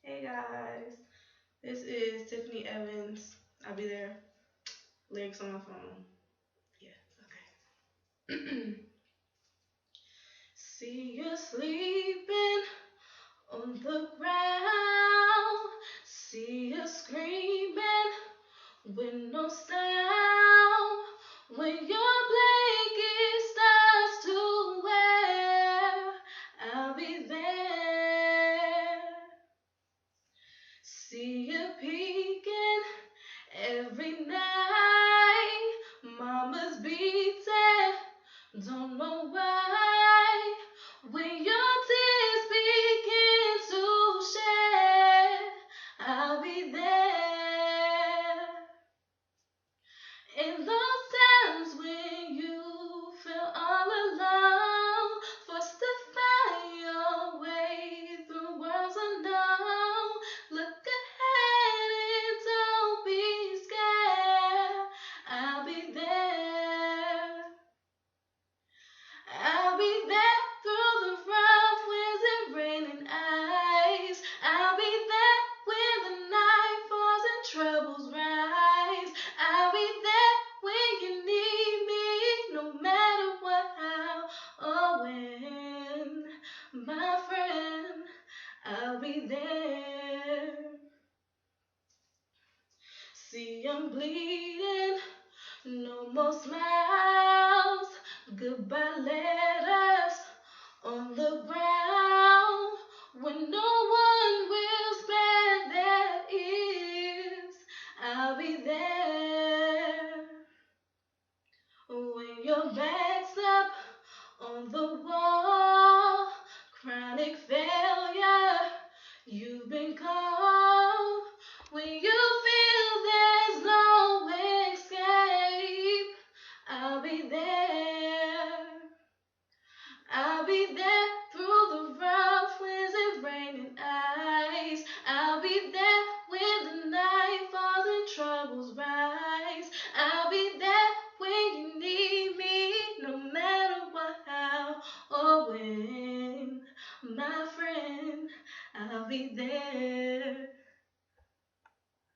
Hey guys, this is Tiffany Evans. I'll be there. Lyrics on my phone. Yeah, okay. See you sleeping on the ground. See you screaming with no sound. When your blanket starts to wear, I'll be there. See you peeking every night. Mama's beating, don't know why. When your tears begin to shed, I'll be there. In those times when you feel all alone, forced to find your way through worlds unknown, look ahead and don't be scared. I'll be there. I'll be there through the rough winds and rain and ice. I'll be there when the night falls and troubles rise. I'll be there when you need me, no matter what, how, or when. My friend, I'll be there. See, I'm bleeding, no more smiles, goodbye letters on the ground. When no one will spare their ears, I'll be there. When your back's up on the wall, chronic failure, you've been called. When you feel there's no escape, I'll be there. I'll be there through the rough winds and rain and ice. I'll be there when the night falls and troubles rise. I'll be there when you need me, no matter what, how, or when. My friend, I'll be there.